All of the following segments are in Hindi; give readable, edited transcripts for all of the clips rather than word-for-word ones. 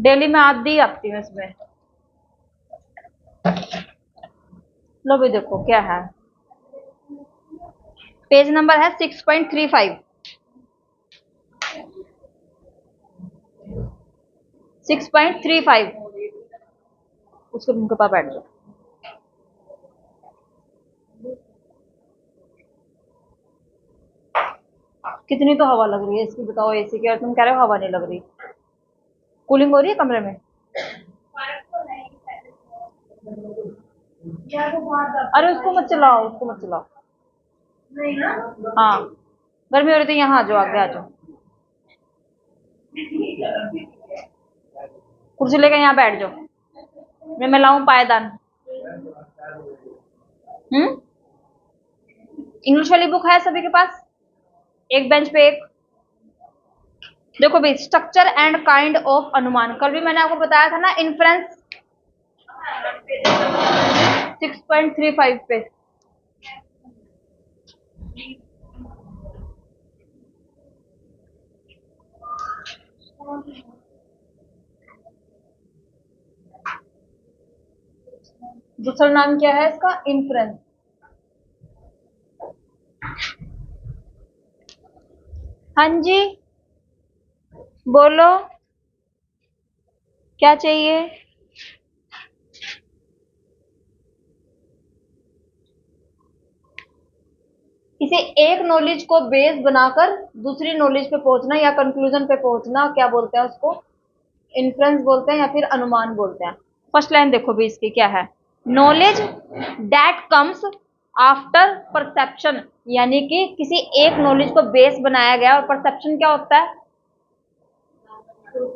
डेली में आधी आती हूँ इसमें। लो भी देखो क्या है, पेज नंबर है 6.35। 6.35। उसके मुंह के पास बैठ जाओ। कितनी तो हवा लग रही है इसकी, बताओ एसी की, और तुम कह रहे हो हवा नहीं लग रही। कूलिंग हो रही है कमरे में? अरे उसको मत चलाओ, उसको मत चलाओ। हाँ, गर्मी हो रही थी, यहाँ आ जाओ, आगे आ जाओ। कुर्सी लेकर यहाँ बैठ जाओ, मैं लाऊं पायदान। इंग्लिश वाली बुक है सभी के पास? एक बेंच पे एक। देखो भाई, स्ट्रक्चर एंड काइंड ऑफ अनुमान, कल भी मैंने आपको बताया था ना, इन्फ्रेंस। 6.35 पे। दूसरा नाम क्या है इसका? इन्फ्रेंस। हाँ जी, बोलो क्या चाहिए? किसी एक नॉलेज को बेस बनाकर दूसरी नॉलेज पे पहुंचना या कंक्लूजन पे पहुंचना, क्या बोलते हैं उसको? इन्फ्रेंस बोलते हैं या फिर अनुमान बोलते हैं। फर्स्ट लाइन देखो भी इसकी क्या है, knowledge that comes after perception, यानी कि किसी एक नॉलेज को बेस बनाया गया। और परसेप्शन क्या होता है?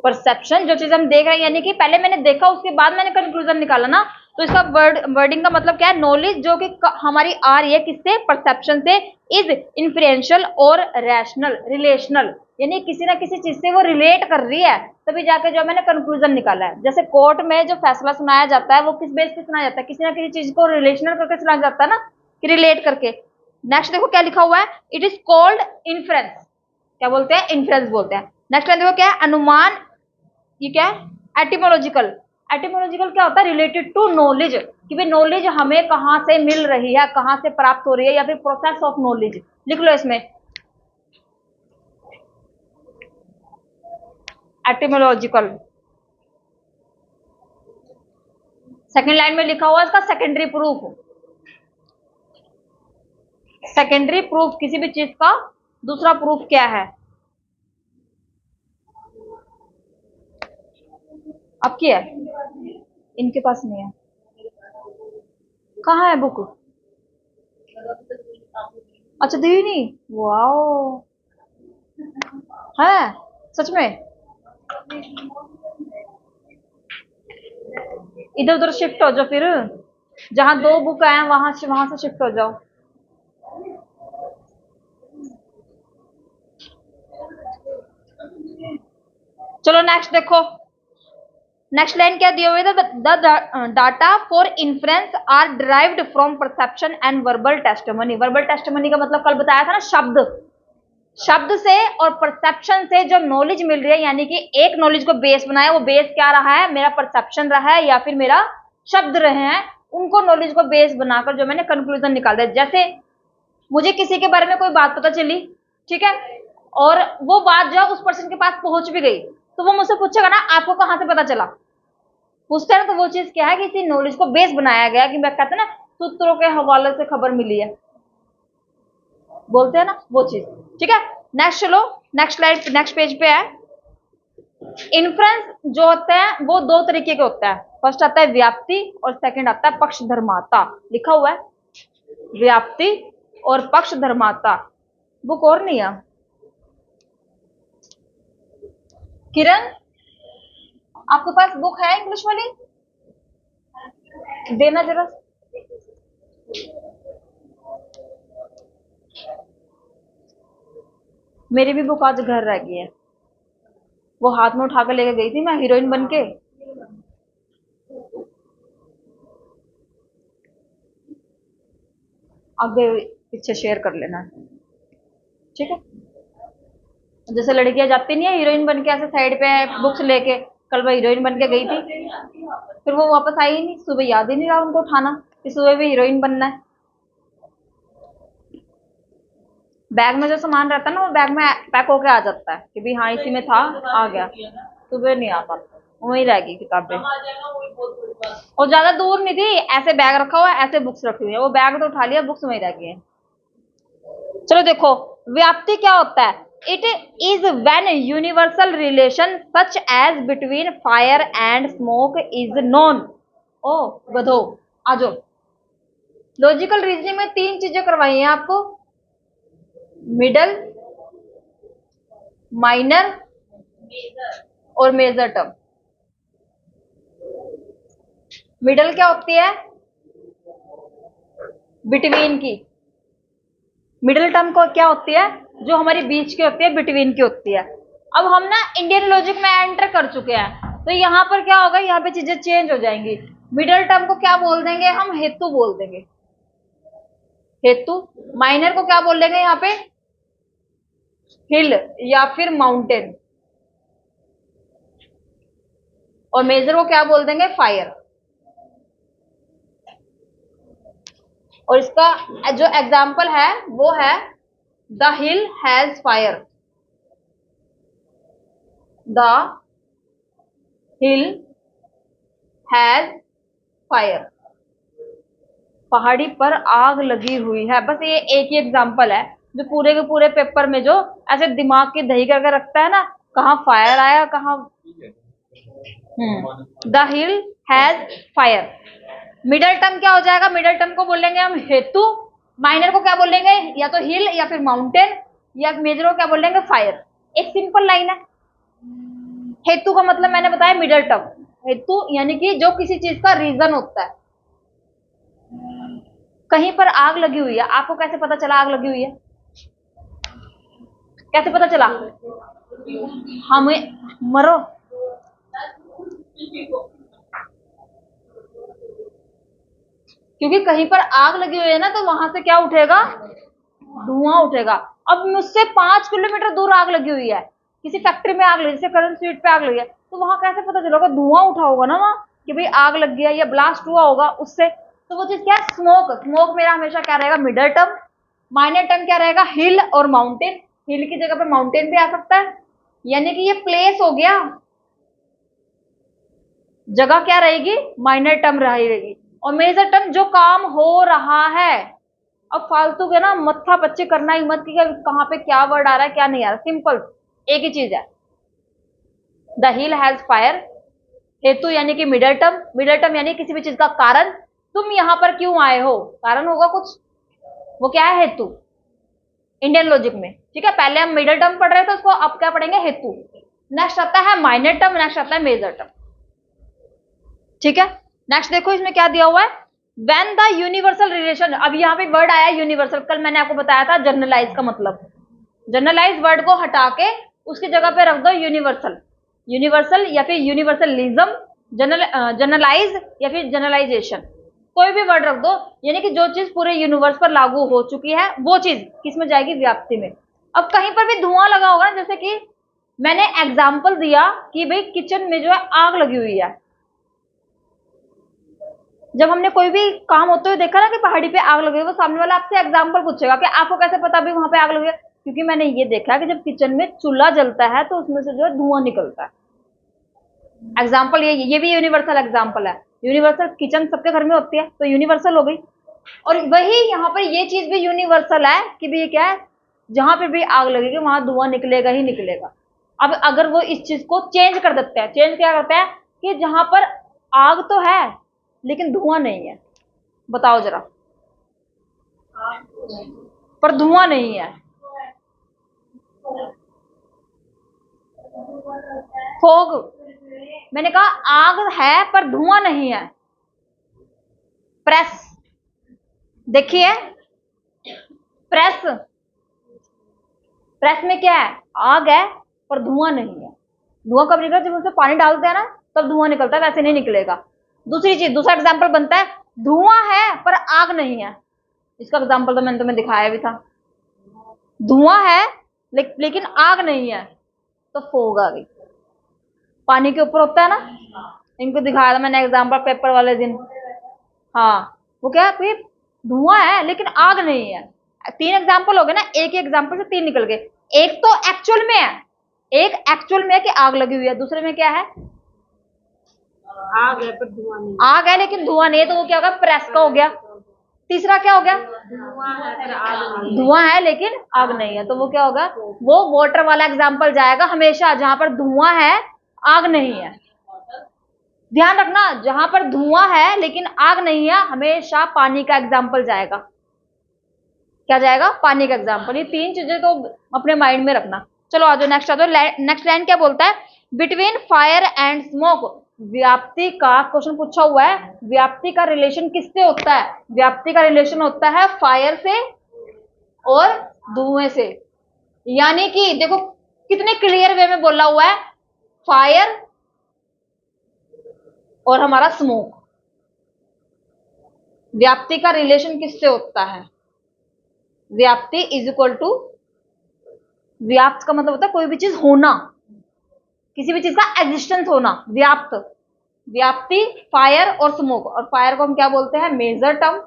परसेप्शन जो चीज हम देख रहे हैं, यानी कि पहले मैंने देखा उसके बाद मैंने कंक्लूजन निकाला ना, तो इसका वर्डिंग का मतलब क्या है? नॉलेज जो कि हमारी आ रही है किससे? परसेप्शन से, इज इन्फ्लुएंशियल और रैशनल, रिलेशनल, यानी किसी ना किसी चीज से वो रिलेट कर रही है, तभी जाके जो मैंने कंक्लूजन निकाला है। जैसे कोर्ट में जो फैसला सुनाया जाता है वो किस बेस पे सुनाया जाता है? किसी ना किसी चीज को रिलेशनल करके सुनाया जाता है ना, कि रिलेट करके। नेक्स्ट देखो क्या लिखा हुआ है, इट इज कॉल्ड इन्फ्रेंस। क्या बोलते हैं? इन्फ्रेंस बोलते हैं। नेक्स्ट देखो क्या है, अनुमान। ये क्या है? एटिमोलॉजिकल। एटिमोलॉजिकल क्या होता है? रिलेटेड टू नॉलेज, कि भाई नॉलेज हमें कहां से मिल रही है, कहां से प्राप्त हो रही है, या फिर प्रोसेस ऑफ नॉलेज। लिख लो इसमें, एटिमोलॉजिकल। सेकेंड लाइन में लिखा हुआ है इसका सेकेंडरी प्रूफ। सेकेंडरी प्रूफ किसी भी चीज का दूसरा प्रूफ क्या है? आपकी है? इनके पास नहीं है। कहाँ है बुक? अच्छा दी नहीं, वाओ, है सच में? इधर उधर शिफ्ट हो जाओ फिर, जहां दो बुक है वहां से शिफ्ट हो जाओ। चलो नेक्स्ट देखो, नेक्स्ट लाइन क्या दिए हुए थे, the data for inference are derived from perception and verbal testimony. Verbal testimony का मतलब कल बताया था ना, शब्द। शब्द से और परसेप्शन से जो नॉलेज मिल रही है, यानी कि एक नॉलेज को बेस बनाया, वो बेस क्या रहा है? मेरा परसेप्शन रहा है या फिर मेरा शब्द रहे हैं। उनको नॉलेज को बेस बनाकर जो मैंने कंक्लूजन निकाल दिया। जैसे मुझे किसी के बारे में कोई बात पता चली, ठीक है, और वो बात जो उस पर्सन के पास पहुंच भी गई, तो वो मुझसे पूछेगा ना आपको कहां से पता चला? पूछते हैं ना, तो वो चीज क्या है कि इसी नॉलेज को बेस बनाया गया, कि मैं कहते हैं ना सूत्रों के हवाले से खबर मिली है, बोलते हैं ना वो चीज। ठीक है, नेक्स्ट चलो, नेक्स्ट स्लाइड, नेक्स्ट पेज पे है। इन्फ्रेंस जो होता है वो दो तरीके के होता है, फर्स्ट आता है व्याप्ति और सेकंड आता है पक्षधर्माता। लिखा हुआ है व्याप्ति और पक्षधर्माता। बुक और नहीं है किरण? आपके पास बुक है इंग्लिश वाली? देना जरा। मेरी भी बुक आज घर रह गई है, वो हाथ में उठा कर लेके गई थी मैं हीरोइन बन के। आगे पीछे शेयर कर लेना, ठीक है? जैसे लड़कियां जाती नहीं है हीरोइन बन के ऐसे साइड पे बुक्स लेके, कल वो हीरोइन बन के गई थी, फिर वो वापस आई ही नहीं, सुबह याद ही नहीं रहा उनको उठाना कि सुबह भी हीरोइन बनना है। बैग में जो सामान रहता है ना वो बैग में पैक होके आ जाता है कि भाई हाँ इसी में था, आ गया, सुबह नहीं आता, वहीं रह गई किताबें। और ज्यादा दूर नहीं थी, ऐसे बैग रखा हुआ है, ऐसे बुक्स रखी हुई है, वो बैग तो उठा लिया, बुक्स वहीं रह गई है। चलो देखो, व्याप्ति क्या होता है? It is when universal relation such as between fire and smoke is known. ओ गधो, आ जाओ। लॉजिकल रीजनिंग में 3 चीजें करवाई हैं आपको, मिडल, माइनर और मेजर टर्म। मिडल क्या होती है? बिटवीन की। मिडिल टर्म को क्या होती है? जो हमारी बीच की होती है, बिटवीन की होती है। अब हम ना इंडियन लॉजिक में एंटर कर चुके हैं, तो यहाँ पर क्या होगा, यहाँ पे चीजें चेंज हो जाएंगी। मिडिल टर्म को क्या बोल देंगे हम? हेतु बोल देंगे, हेतु। माइनर को क्या बोल देंगे यहाँ पे? हिल या फिर माउंटेन। और मेजर को क्या बोल देंगे? फायर। और इसका जो एग्जाम्पल है वो है the hill has fire. The hill has fire. पहाड़ी पर आग लगी हुई है। बस ये एक ही एग्जाम्पल है जो पूरे के पूरे पेपर में जो ऐसे दिमाग की दही करके रखता है ना, कहाँ फायर आया कहाँ। The hill has fire. Middle term क्या हो जाएगा? मिडल टर्म को बोलेंगे हम हेतु। माइनर को क्या बोलेंगे? या तो हिल या फिर माउंटेन। या मेजर को क्या बोलेंगे? फायर। एक सिंपल लाइन है। हेतु का मतलब मैंने बताया मिडल टर्म। हेतु यानी कि जो किसी चीज का रीजन होता है। कहीं पर आग लगी हुई है, आपको कैसे पता चला आग लगी हुई है? कैसे पता चला? हमें मरो, क्योंकि कहीं पर आग लगी हुई है ना, तो वहां से क्या उठेगा? धुआं उठेगा। अब मुझसे 5 किलोमीटर दूर आग लगी हुई है, किसी फैक्ट्री में आग लगी, जैसे करंट स्ट्रीट पे आग लगी है, तो वहां कैसे पता चलेगा? धुआं उठा होगा ना वहां कि भाई आग लग गया या ब्लास्ट हुआ होगा उससे। तो वो चीज क्या है? स्मोक। स्मोक मेरा हमेशा क्या रहेगा? Middle term. माइनर टर्म क्या रहेगा? हिल और माउंटेन। हिल की जगह पे माउंटेन भी आ सकता है, यानी कि ये प्लेस हो गया, जगह क्या रहेगी? माइनर टर्म रहेगी। और मेजर टर्म जो काम हो रहा है। अब फालतू के ना मत्था पच्ची करना ही मत कि कहाँ पे क्या वर्ड आ रहा है क्या नहीं आ रहा, सिंपल एक ही चीज है। The hill has fire. हेतु यानी कि मिडल टर्म। मिडल टर्म यानी किसी भी चीज का कारण। तुम यहां पर क्यों आए हो? कारण होगा कुछ, वो क्या है? हेतु। इंडियन लॉजिक में ठीक है, पहले हम मिडल टर्म पढ़ रहे थे, उसको अब क्या पढ़ेंगे? हेतु। नेक्स्ट आता है माइनर टर्म, नेक्स्ट आता है मेजर टर्म। ठीक है, नेक्स्ट देखो इसमें क्या दिया हुआ है। When the universal relation. अब यहाँ पे वर्ड आया यूनिवर्सल, कल मैंने आपको बताया था जनरलाइज का मतलब। जनरलाइज वर्ड को हटा के उसकी जगह पे रख दो यूनिवर्सल। यूनिवर्सल या फिर यूनिवर्सलिज्म, जनरलाइज या फिर जनरलाइजेशन, कोई भी वर्ड रख दो। यानी कि जो चीज पूरे यूनिवर्स पर लागू हो चुकी है वो चीज किसमें जाएगी? व्याप्ति में। अब कहीं पर भी धुआं लगा होगा, जैसे कि मैंने एग्जाम्पल दिया कि भाई किचन में जो है आग लगी हुई है। जब हमने कोई भी काम होते हुए देखा ना कि पहाड़ी पे आग लगी है, वो सामने वाला आपसे एग्जाम्पल पूछेगा कि आपको कैसे पता भी वहां पे आग लगी है? क्योंकि मैंने ये देखा है कि जब किचन में चूल्हा जलता है तो उसमें से जो है धुआं निकलता है। एग्जाम्पल ये भी यूनिवर्सल एग्जाम्पल है। यूनिवर्सल किचन सबके घर में होती है तो यूनिवर्सल हो गई। और वही यहाँ पर ये चीज भी यूनिवर्सल है कि भी क्या है, जहां पे भी आग लगेगी वहां धुआं निकलेगा ही निकलेगा। अब अगर वो इस चीज को चेंज कर देते हैं, चेंज क्या करते हैं कि जहां पर आग तो है लेकिन धुआं नहीं है, बताओ जरा, पर धुआं नहीं है। फोग। मैंने कहा आग है पर धुआं नहीं है। प्रेस, देखिए प्रेस, प्रेस में क्या है? आग है पर धुआं नहीं है। धुआं कब निकलता? जब उसमें पानी डालते हैं ना तब धुआं निकलता है, वैसे नहीं निकलेगा। दूसरी चीज, दूसरा एग्जाम्पल बनता है, धुआं है पर आग नहीं है। इसका एग्जाम्पल तो मैंने तुम्हें दिखाया भी था। धुआं है लेकिन आग नहीं है, तो फोग आ गई। पानी के ऊपर होता है ना, इनको दिखाया था मैंने एग्जाम्पल पेपर वाले दिन। हाँ, वो क्या है, धुआं है लेकिन आग नहीं है। तीन एग्जाम्पल हो गए ना, एक एग्जाम्पल से तीन निकल गए। एक तो एक्चुअल में है, एक एक्चुअल में है कि आग लगी हुई है, दूसरे में क्या है, आग है पर धुआं नहीं। आग है लेकिन धुआं नहीं है, तो वो क्या होगा, प्रेस का हो गया। तीसरा क्या हो गया, धुआं है लेकिन आग नहीं है, तो वो क्या होगा, वो वाटर वाला एग्जाम्पल जाएगा हमेशा, जहां पर धुआं है आग नहीं है। ध्यान रखना, जहां पर धुआं है लेकिन आग नहीं है, हमेशा पानी का एग्जाम्पल जाएगा। क्या जाएगा, पानी का एग्जाम्पल। ये तीन चीजें तो अपने माइंड में रखना। चलो आ जाओ नेक्स्ट, आ जाओ। नेक्स्ट लाइन क्या बोलता है, बिटवीन फायर एंड स्मोक। व्याप्ति का क्वेश्चन पूछा हुआ है, व्याप्ति का रिलेशन किससे होता है, व्याप्ति का रिलेशन होता है फायर से और धुएं से। यानी कि देखो कितने क्लियर वे में बोला हुआ है, फायर और हमारा स्मोक, व्याप्ति का रिलेशन किससे होता है, व्याप्ति इज इक्वल टू, व्याप्त का मतलब होता है कोई भी चीज होना, किसी भी चीज का एग्जिस्टेंस होना, व्याप्त। व्याप्ति फायर और स्मोक, और फायर को हम क्या बोलते हैं, मेजर टर्म,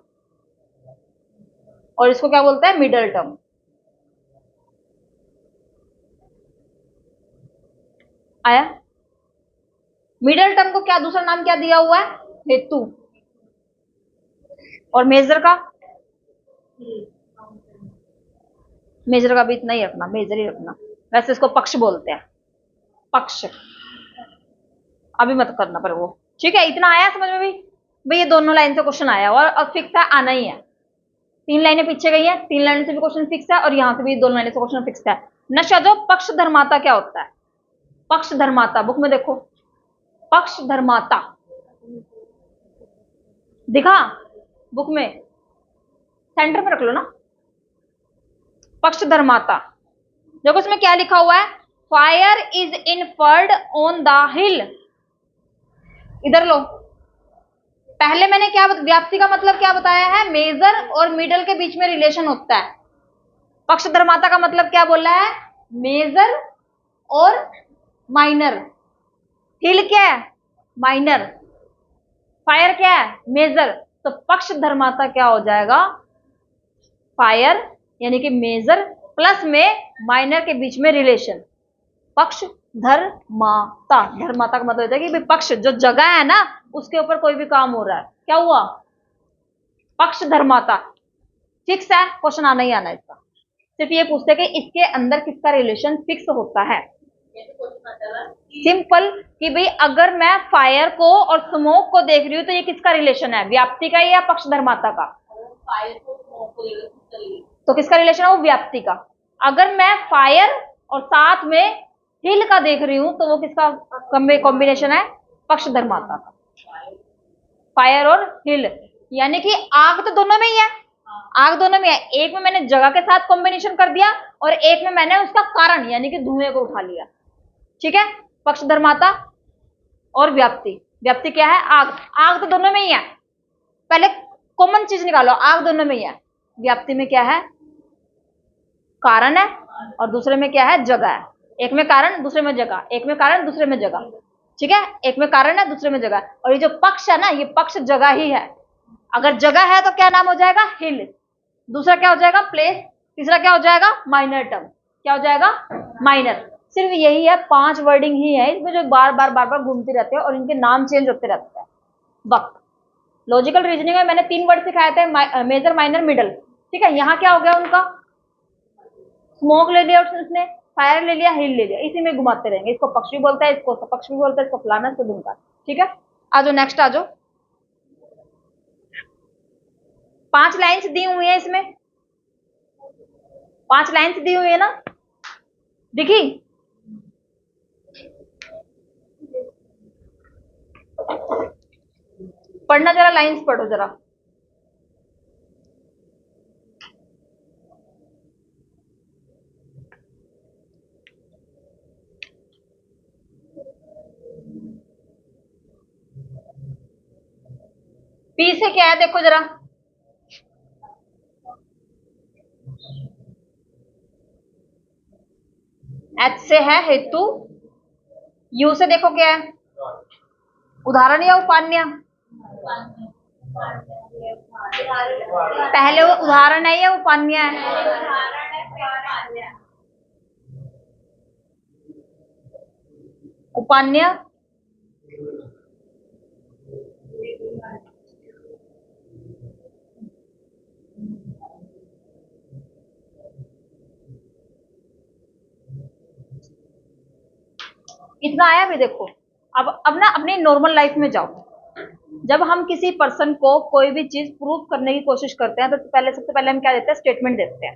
और इसको क्या बोलते हैं, मिडल टर्म। आया, मिडल टर्म को क्या दूसरा नाम क्या दिया हुआ है, हेतु, और मेजर का, मेजर का भी इतना ही रखना, मेजर ही रखना। वैसे इसको पक्ष बोलते हैं, पक्ष, अभी मत करना पर वो, ठीक है। इतना आया समझ में भी, भाई ये दोनों लाइन से क्वेश्चन आया और अब फिक्स है, आना ही है। तीन लाइनें पीछे गई है, तीन लाइन से भी क्वेश्चन फिक्स है, और यहां से भी दोनों लाइनें से क्वेश्चन फिक्स है। नशा जो पक्ष धर्माता क्या होता है, पक्ष धर्माता बुक में देखो, पक्ष धर्माता दिखा बुक में, सेंटर में रख लो ना, पक्ष धर्माता। देखो इसमें क्या लिखा हुआ है, fire is inferred on the हिल। इधर लो, पहले मैंने क्या व्याप्ति का मतलब क्या बताया है, मेजर और मिडल के बीच में रिलेशन होता है। पक्ष धर्माता का मतलब क्या बोला है, मेजर और माइनर। हिल क्या है, माइनर, फायर क्या है, मेजर। तो पक्ष धर्माता क्या हो जाएगा, फायर यानी कि मेजर प्लस में माइनर के बीच में रिलेशन, पक्ष धर्माता। धर्माता का मतलब होता है कि भाई पक्ष जो जगह है ना, उसके ऊपर कोई भी काम हो रहा है, क्या हुआ, पक्ष धर्माता। फिक्स है, क्वेश्चन आना ही आना इसका। सिर्फ ये पूछते हैं कि इसके अंदर किसका रिलेशन फिक्स होता है। सिंपल कि भाई अगर मैं फायर को और स्मोक को देख रही हूं तो ये किसका रिलेशन है, व्याप्ति का या पक्ष धर्माता का, तो किसका रिलेशन है, वो व्याप्ति का। अगर मैं फायर और साथ में हिल का देख रही हूं तो वो किसका कॉम्बिनेशन है, पक्ष धर्माता का, फायर और हिल। यानी कि आग तो दोनों में ही है, आग दोनों में है, एक में मैंने जगह के साथ कॉम्बिनेशन कर दिया और एक में मैंने उसका कारण यानी कि धुएं को उठा लिया, ठीक है। पक्ष धर्माता और व्याप्ति, व्याप्ति क्या है, आग, आग तो दोनों में ही है, पहले कॉमन चीज निकालो, आग दोनों में ही है। व्याप्ति में क्या है, कारण है, और दूसरे में क्या है, जगह है। एक में कारण दूसरे में जगह, एक में कारण दूसरे में जगह, ठीक है। एक में कारण है दूसरे में जगह, और ये जो पक्ष है ना, ये पक्ष जगह ही है। अगर जगह है तो क्या नाम हो जाएगा, हिल, दूसरा क्या हो जाएगा, प्लेस, तीसरा क्या हो जाएगा, माइनर टर्म, क्या हो जाएगा, माइनर। सिर्फ यही है, 5 वर्डिंग ही है इसमें जो बार बार घूमती रहते हैं और इनके नाम चेंज होते रहते हैं वक्त। लॉजिकल रीजनिंग में मैंने 3 वर्ड सिखाए थे, मेजर माइनर मिडल, ठीक है। यहाँ क्या हो गया उनका, स्मोक ले लिया उसने, फायर ले लिया, हिल ले लिया, इसी में घुमाते रहेंगे। इसको पक्ष भी बोलता है, इसको पक्ष भी बोलता है, इसको फलाना, इसको ढूंढता, ठीक है। आ जाओ नेक्स्ट, आ जाओ। 5 लाइन्स दी हुई है इसमें, 5 लाइन्स दी हुई है ना, दिखी, पढ़ना जरा, लाइन्स पढ़ो जरा। पी से क्या है देखो जरा, एच से है हेतु, यू से देखो क्या है, उदाहरण या उपान्य? पहले वो उदाहरण है या उपान्य है? उपान्य। इतना आया भी देखो। अब ना अपनी नॉर्मल लाइफ में जाओ। जब हम किसी पर्सन को कोई भी चीज प्रूव करने की कोशिश करते हैं तो पहले सबसे पहले हम क्या देते हैं, स्टेटमेंट देते हैं।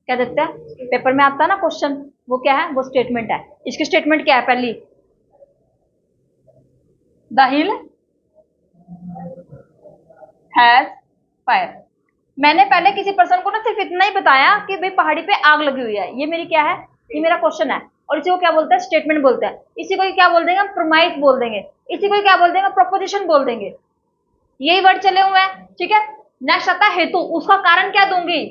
क्या देते हैं? पेपर में आता है ना क्वेश्चन, वो क्या है, वो स्टेटमेंट है। इसकी स्टेटमेंट क्या है? पहली, द हिल हैज फायर। मैंने पहले किसी पर्सन को ना सिर्फ इतना ही बताया कि भाई पहाड़ी पे आग लगी हुई है, ये मेरी क्या है, ये मेरा क्वेश्चन है। और इसी को क्या बोलते हैं? स्टेटमेंट बोलते हैं। इसी को क्या बोल देंगे हम? प्रोमाइस बोल देंगे। इसी को क्या बोल देंगे? प्रोपोजिशन बोल देंगे। यही वर्ड चले हुए हैं, ठीक है। नेक्स्ट आता है हेतु। उसका कारण क्या दूंगी?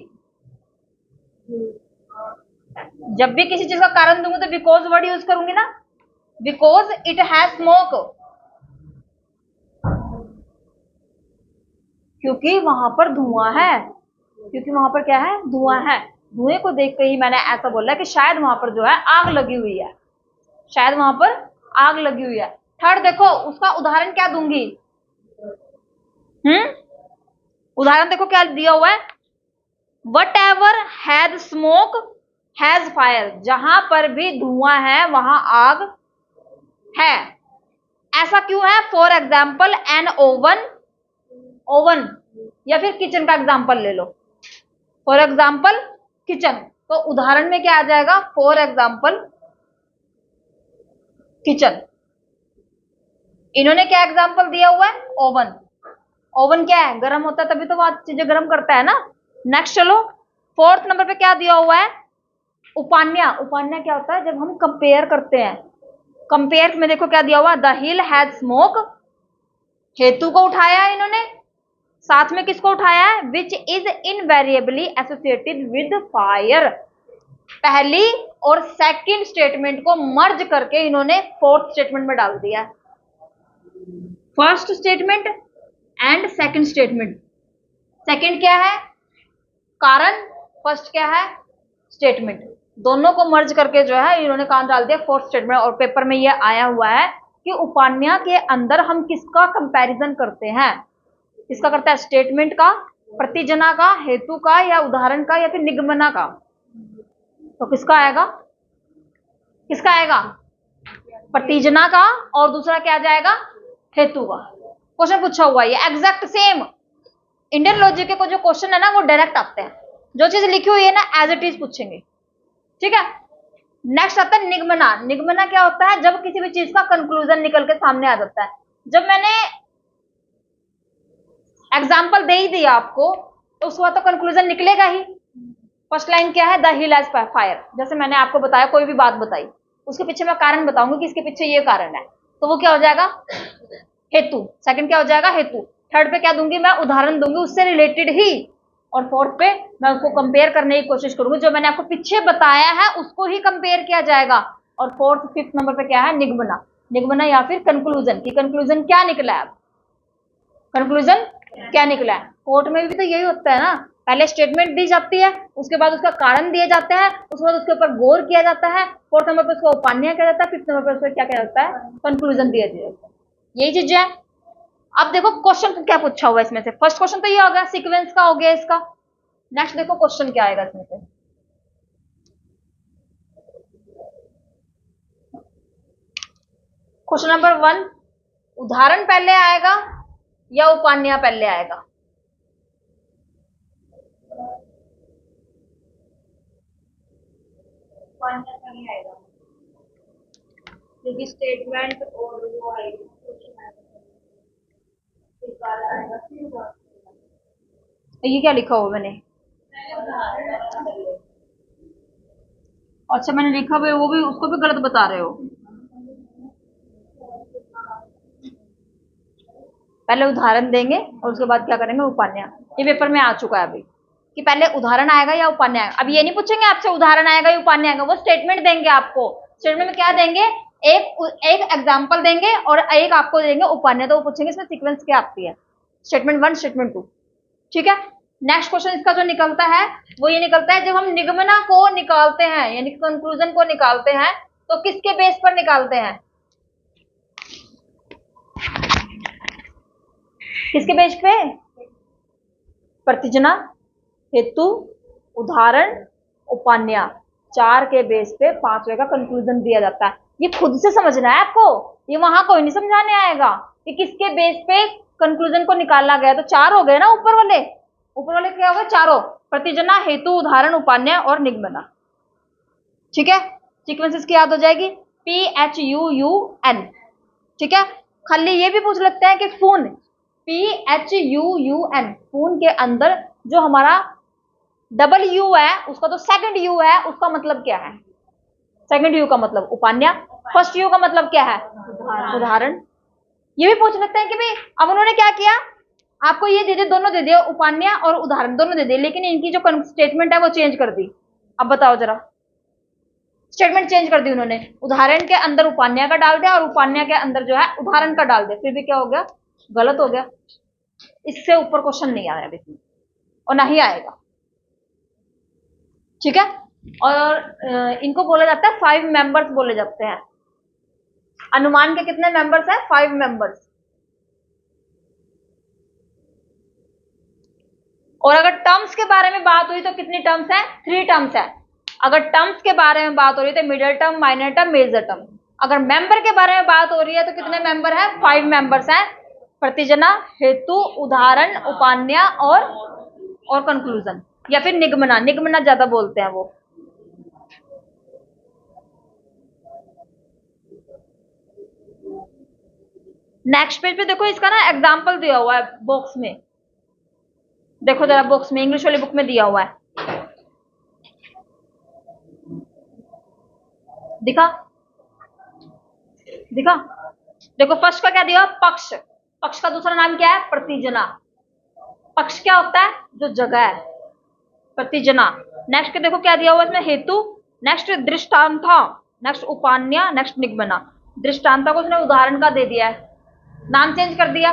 जब भी किसी चीज का कारण दूंगी तो बिकॉज वर्ड यूज करूंगी ना, बिकॉज इट हैज स्मोक, क्योंकि वहां पर धुआं है। क्योंकि वहां पर क्या है? धुआं है। धुएं को देख के ही मैंने ऐसा बोला कि शायद वहां पर जो है आग लगी हुई है, शायद वहां पर आग लगी हुई है। थर्ड देखो, उसका उदाहरण क्या दूंगी? उदाहरण देखो क्या दिया हुआ है, what ever has smoke has fire. जहां पर भी धुआं है वहां आग है। ऐसा क्यों है? For example an oven, oven या फिर किचन का एग्जाम्पल ले लो। फॉर एग्जाम्पल किचन, तो उदाहरण में क्या आ जाएगा? For example kitchen. इन्होंने क्या एग्जाम्पल दिया हुआ है? ओवन। ओवन क्या है? गर्म होता है, तभी तो वो चीजें गर्म करता है ना। नेक्स्ट चलो, फोर्थ नंबर पे क्या दिया हुआ है? उपान्या। उपान्या क्या होता है? जब हम कंपेयर करते हैं। कंपेयर में देखो क्या दिया हुआ, द हिल हैज स्मोक। हेतु को उठाया है इन्होंने, साथ में किसको उठाया है? Which is invariably associated with fire. पहली और सेकंड स्टेटमेंट को मर्ज करके इन्होंने फोर्थ स्टेटमेंट में डाल दिया। First statement and second statement. Second क्या है? कारण। फर्स्ट क्या है? स्टेटमेंट। दोनों को मर्ज करके जो है इन्होंने कहां डाल दिया? Fourth statement. और पेपर में ये आया हुआ है कि उपान्या के अंदर हम किसका कंपैरिजन करते हैं? किसका करता है? स्टेटमेंट का, प्रतिजना का, हेतु का, या उदाहरण का, या फिर निगमना का। तो किसका आएगा? किसका आएगा? प्रतिजना का। और दूसरा क्या जाएगा? हेतु का। क्वेश्चन पूछा हुआ है एग्जैक्ट सेम। इंडियन लॉजिक के जो क्वेश्चन है ना वो डायरेक्ट आते हैं, जो चीज लिखी हुई है ना एज इट इज पूछेंगे, ठीक है। नेक्स्ट आता है निगमना। निगमना क्या होता है? जब किसी भी चीज का कंक्लूजन निकल के सामने आ जाता है। जब मैंने एग्जाम्पल दे ही दिया आपको तो उसके बाद तो कंक्लूजन निकलेगा ही। फर्स्ट लाइन क्या है? The hill has fire. जैसे मैंने आपको बताया, कोई भी बात बताई, उसके पीछे मैं कारण बताऊंगी कि इसके पीछे ये कारण है, तो वो क्या हो जाएगा? हेतु। सेकंड क्या हो जाएगा? हेतु। थर्ड पे क्या दूंगी मैं? उदाहरण दूंगी उससे रिलेटेड ही। और फोर्थ पे मैं उसको कंपेयर करने की कोशिश करूंगी, जो मैंने आपको पीछे बताया है उसको ही कंपेयर किया जाएगा। और फोर्थ फिफ्थ नंबर पे क्या है? निगमना। निगमना या फिर कंक्लूजन, की कंक्लूजन क्या निकला है, कंक्लूजन क्या निकला है। कोर्ट में भी तो यही होता है ना, पहले स्टेटमेंट दी जाती है, उसके बाद उसका कारण दिए जाते हैं, उसके बाद उसके ऊपर गौर किया जाता है, फोर्थ नंबर पे उसको उपान्या किया जाता है, फिफ्थ नंबर पे उसको क्या किया जाता है? कंक्लूजन दिया जाता है। यही चीज है। अब देखो क्वेश्चन क्या पूछा हुआ है इसमें से। फर्स्ट क्वेश्चन तो ये हो गया, सीक्वेंस का हो गया इसका। नेक्स्ट देखो क्वेश्चन क्या आएगा इसमें से। क्वेश्चन नंबर 1, उदाहरण पहले आएगा या उपान्या पहले आएगा? उपान्या पहले आएगा, क्योंकि स्टेटमेंट और वो आएगी, ये क्या लिखा हुआ मैंने? अच्छा मैंने लिखा हुआ वो भी, उसको भी गलत बता रहे हो। पहले उदाहरण देंगे और उसके बाद क्या करेंगे? उपान्या। ये पेपर में आ चुका है अभी कि पहले उदाहरण आएगा या उपान्या आएगा। अब ये नहीं पूछेंगे आपसे उदाहरण आएगा या उपान्या आएगा, वो स्टेटमेंट देंगे आपको। स्टेटमेंट में क्या देंगे? एक एक एग्जाम्पल देंगे और एक आपको देंगे उपान्य, तो वो पूछेंगे इसमें सीक्वेंस क्या आती है, स्टेटमेंट 1 स्टेटमेंट 2। ठीक है, नेक्स्ट क्वेश्चन इसका जो निकलता है वो ये निकलता है, जब हम निगमना को निकालते हैं यानी कंक्लूजन को निकालते हैं तो किसके बेस पर निकालते हैं, किसके बेस पे, प्रतिजना, हेतु, उदाहरण, उपान्या, 4 के बेस पे 5वें का कंक्लूजन दिया जाता है। ये खुद से समझना है आपको, ये वहां कोई नहीं समझाने आएगा कि किसके बेस पे कंक्लूजन को निकाला गया। तो 4 हो गए ना, ऊपर वाले क्या हो गए, चारों, प्रतिजना, हेतु, उदाहरण, उपान्या और निगमना। ठीक है, सीक्वेंसेस की याद हो जाएगी, PHUUN। ठीक है, खाली ये भी पूछ लगता है कि फून, PHUUN, फून के अंदर जो हमारा डबल यू है उसका तो सेकंड यू है, उसका मतलब क्या है, सेकंड यू का मतलब उपान्या, फर्स्ट यू का मतलब क्या है, उदाहरण। ये भी पूछ लगता है कि भाई अब उन्होंने क्या किया, आपको ये दे दिए, दोनों दे दिए, उपान्या और उदाहरण दोनों दे दिए, लेकिन इनकी जो स्टेटमेंट है वो चेंज कर दी। अब बताओ जरा, स्टेटमेंट चेंज कर दी उन्होंने, उदाहरण के अंदर उपान्या का डाल दिया और उपान्या के अंदर जो है उदाहरण का डाल दिया, फिर भी क्या हो गया, गलत हो गया। इससे ऊपर क्वेश्चन नहीं आया देखिए, और ना ही आएगा। ठीक है, और इनको बोला जाता है 5 मेंबर्स बोले जाते हैं। अनुमान के कितने मेंबर्स हैं, 5 मेंबर्स। और अगर टर्म्स के बारे में बात हुई तो कितनी टर्म्स है, 3 टर्म्स है। अगर टर्म्स के बारे में बात हो रही है तो middle term, minor term, major term. अगर मेंबर के बारे में बात हो रही है तो कितने मेंबर है, 5 मेंबर्स हैं, प्रतिजना, हेतु, उदाहरण, उपान्या और कंक्लूजन, या फिर निगमना, निगमना ज्यादा बोलते हैं वो। नेक्स्ट पेज पे देखो, इसका ना एग्जाम्पल दिया हुआ है बॉक्स में, देखो जरा बॉक्स में, इंग्लिश वाली बुक में दिया हुआ है, दिखा दिखा, देखो फर्स्ट का क्या दिया, पक्ष, पक्ष का दूसरा नाम क्या है, प्रतिजना। पक्ष क्या होता है, जो जगह है, प्रतिजना। नेक्स्ट देखो क्या दिया हुआ इसमें, हेतु, नेक्स्ट दृष्टांता, नेक्स्ट उपान्या, नेक्स्ट निगमना। दृष्टांता को उसने उदाहरण का दे दिया है, नाम चेंज कर दिया।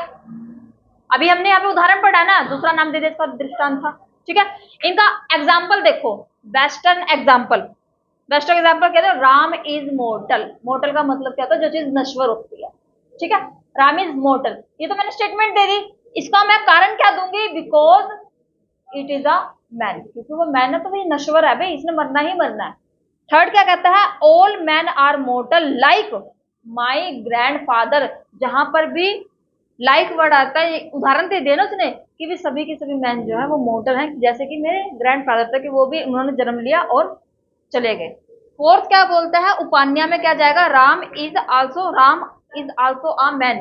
अभी हमने यहाँ पे उदाहरण पढ़ा ना, दूसरा नाम दे दिया इसका, दृष्टांता। ठीक है, इनका एग्जाम्पल देखो, वेस्टर्न एग्जाम्पल, वेस्टर्न एग्जाम्पल कहते हैं राम इज मोर्टल। मोर्टल का मतलब क्या होता है, जो चीज नश्वर होती है। ठीक है, राम इज मोर्टल, ये तो मैंने स्टेटमेंट दे दी, इसका मैं कारण क्या दूंगी, because it is a man, क्योंकि वो मैन है तो भाई नश्वर है, भाई इसने मरना ही मरना है। थर्ड क्या कहता है, all man are mortal like my grandfather, जहां पर भी लाइक वर्ड आता है, उदाहरण दे दिया ना उसने कि भी सभी के सभी मैन जो है वो मोर्टल हैं, जैसे कि मेरे ग्रैंड फादर थे कि वो भी उन्होंने जन्म लिया और चले गए। फोर्थ क्या बोलता है, उपान्या में क्या जाएगा, Ram is also a man.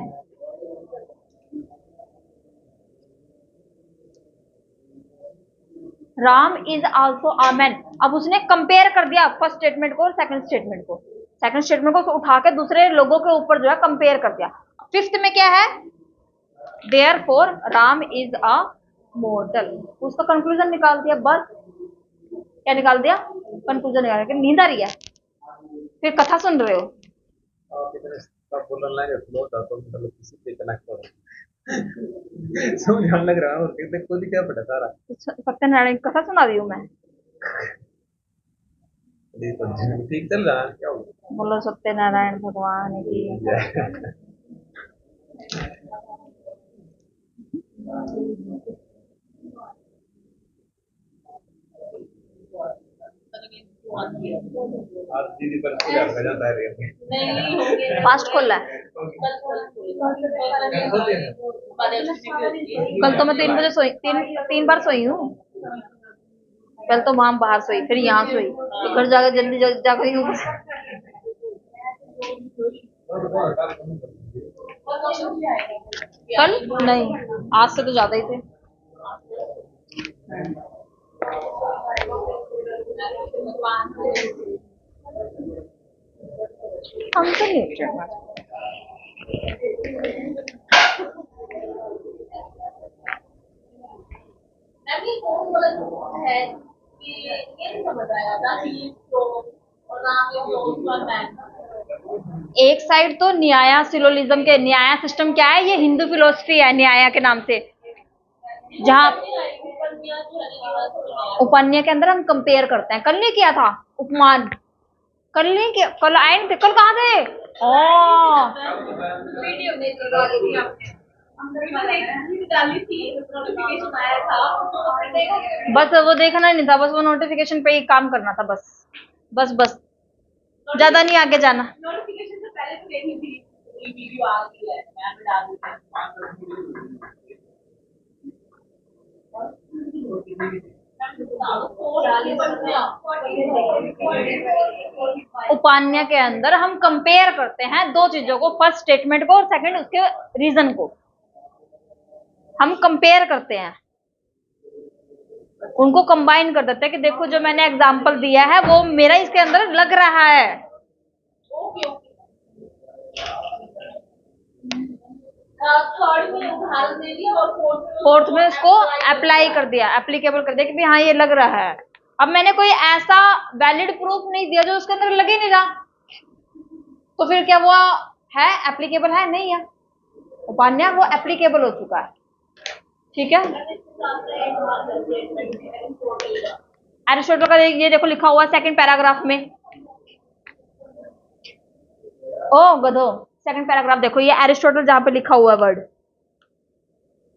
Ram is also a man. अब उसने कंपेयर कर दिया फर्स्ट स्टेटमेंट को और सेकंड स्टेटमेंट को, सेकंड स्टेटमेंट को उठा के दूसरे लोगों के ऊपर जो है कंपेयर कर दिया। फिफ्थ में क्या है, therefore Ram is a mortal, उसका कंक्लूजन निकाल दिया, बस क्या निकाल दिया, कंक्लूजन निकाल दिया। नींद आ रही है, फिर कथा सुन रहे हो, समझ लग रहा है, और कहते खुद ही क्या पता सारा, सत्यनारायण की कथा सुना रही हूँ मैं। ठीक चल रहा है, क्या होगा, बोलो सत्यनारायण भगवान की। आज दीदी पर पूजा कर जाता है फास्ट खोला है, कल तो मैं 3 बजे सोई, 3 बार सोई हूँ। पहले तो वहां बाहर सोई, फिर यहाँ सोई, तो घर जाकर जल्दी जाकर यूं। कल नहीं, आज से तो ज्यादा ही थे। हम तो नहीं उठ रहे। है कि ये नहीं समझ आया था कि तो और नाम ये एक साइड तो न्याया सिलोलिज्म के, न्याया सिस्टम क्या है, ये हिंदू फिलोसफी है न्याया के नाम से, जहां उपन्या के अंदर हम कंपेयर करते हैं। कल नहीं किया था उपमान, कल नहीं किया, कल आए नहीं थे, कल कहाँ थे? बस वो देखना नहीं था, बस वो नोटिफिकेशन पे ही काम करना था, बस बस बस, ज्यादा नहीं आगे जाना। नोटिफिकेशन से पहले तो देखी थी, वीडियो आ गई है, मैं भी डाल दी। उपन्या के अंदर हम कंपेयर करते हैं दो चीजों को, फर्स्ट स्टेटमेंट को और सेकंड उसके रीजन को, हम कंपेयर करते हैं, उनको कंबाइन कर देते हैं कि देखो जो मैंने एग्जांपल दिया है वो मेरा इसके अंदर लग रहा है। थर्ड में उदाहरण दे दिया और फोर्थ में उसको अप्लाई कर दिया, एप्लीकेबल कर दिया कि हाँ ये लग रहा है। अब मैंने कोई ऐसा वैलिड प्रूफ नहीं दिया जो उसके अंदर लग ही नहीं रहा, तो फिर क्या वो है एप्लीकेबल है? नहीं है। उपन्या वो एप्लीकेबल हो चुका है, ठीक है। एरिस्टोटल का ये देखो लिखा हुआ है सेकंड पैराग्राफ में, ओ गधो, सेकंड पैराग्राफ देखो, ये एरिस्टोटल जहां पे लिखा हुआ है वर्ड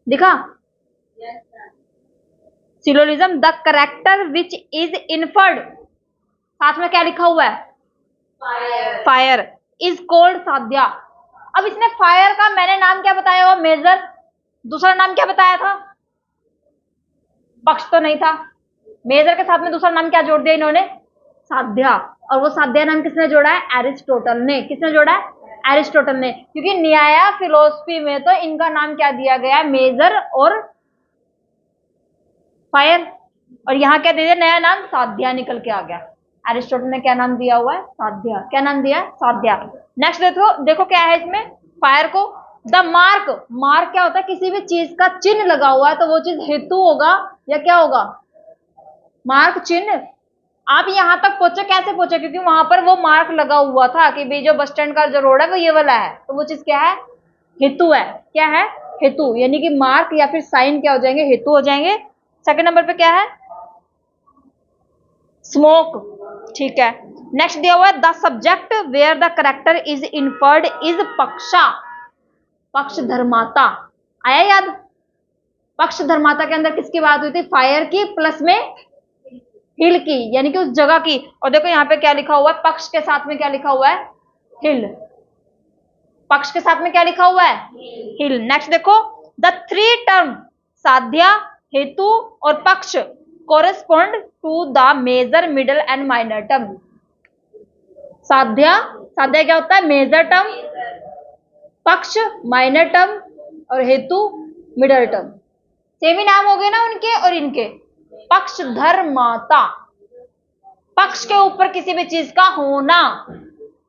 दिखा, syllogism the character which is inferred, साथ में क्या लिखा हुआ है? फायर इज कॉल्ड साध्या। अब इसने फायर का मैंने नाम क्या बताया हुआ? मेजर। दूसरा नाम क्या बताया था? पक्ष तो नहीं था। मेजर के साथ में दूसरा नाम क्या जोड़ दिया इन्होंने? साध्या। और वो साध्या नाम किसने जोड़ा है? एरिस्टोटल ने। किसने जोड़ा है? एरिस्टोटल ने। क्योंकि न्याया फिलोसफी में तो इनका नाम क्या दिया गया है? मेजर और फायर। और यहां क्या दे दिया? नया नाम साध्या निकल के आ गया। एरिस्टोटल ने क्या नाम दिया हुआ है? साध्या। क्या नाम दिया है? साध्या। नेक्स्ट देखो, देखो क्या है इसमें फायर को, द मार्क। मार्क क्या होता है? किसी भी चीज का चिन्ह लगा हुआ है तो वो चीज हेतु होगा या क्या होगा? मार्क, चिन्ह। आप यहां तक पहुंचे कैसे पहुंचे? क्योंकि वहां पर वो मार्क लगा हुआ था कि भाई जो बस स्टैंड का जो रोड है वो ये वाला है, तो वो चीज क्या है? हेतु है। क्या है? हेतु। यानी कि मार्क या फिर साइन क्या हो जाएंगे? हेतु हो जाएंगे। सेकंड नंबर पे क्या है? स्मोक। ठीक है। नेक्स्ट दिया हुआ है the subject where the character is inferred is पक्षा। पक्ष धर्माता आया याद? पक्ष धर्माता के अंदर किसकी बात हुई थी? फायर की प्लस में हिल की, यानी कि उस जगह की। और देखो यहाँ पे क्या लिखा हुआ है? पक्ष के साथ में क्या लिखा हुआ है? हिल। पक्ष के साथ में क्या लिखा हुआ है? हिल। नेक्स्ट देखो, द थ्री टर्म साध्या, हेतु और पक्ष correspond to the major, middle and minor term. साध्या, साध्या क्या होता है? मेजर टर्म, पक्ष माइनर टर्म और हेतु मिडल टर्म। सेम ही नाम हो गए ना उनके और इनके। पक्ष धर्माता, पक्ष के ऊपर किसी भी चीज का होना,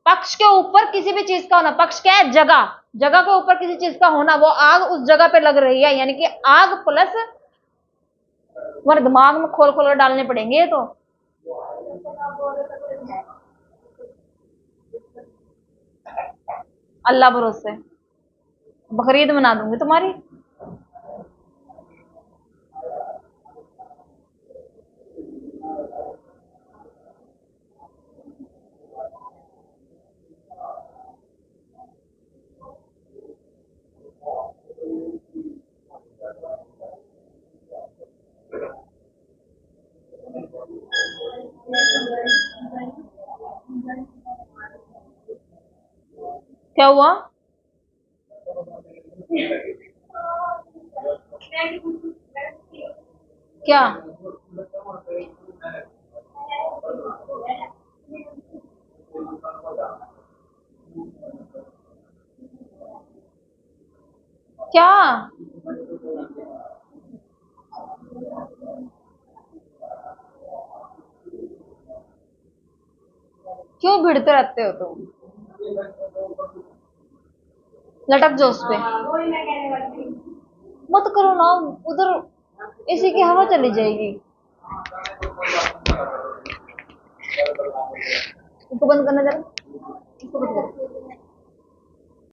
पक्ष के ऊपर किसी भी चीज का होना। पक्ष क्या है? जगह। जगह के ऊपर किसी चीज का होना, वो आग उस जगह पे लग रही है, यानी कि आग प्लस, तुम्हारे दिमाग में खोल खोल डालने पड़ेंगे ये तो। अल्लाह भरोसे बकरीद मना दूंगी तुम्हारी। क्या हुआ? क्या? क्या? क्यों भिड़ते रहते हो तुम? लटक जाओ उस पे, मत करो ना उधर, इसी की हवा चली जाएगी। इसको बंद करना जरा, इसको बंद कर।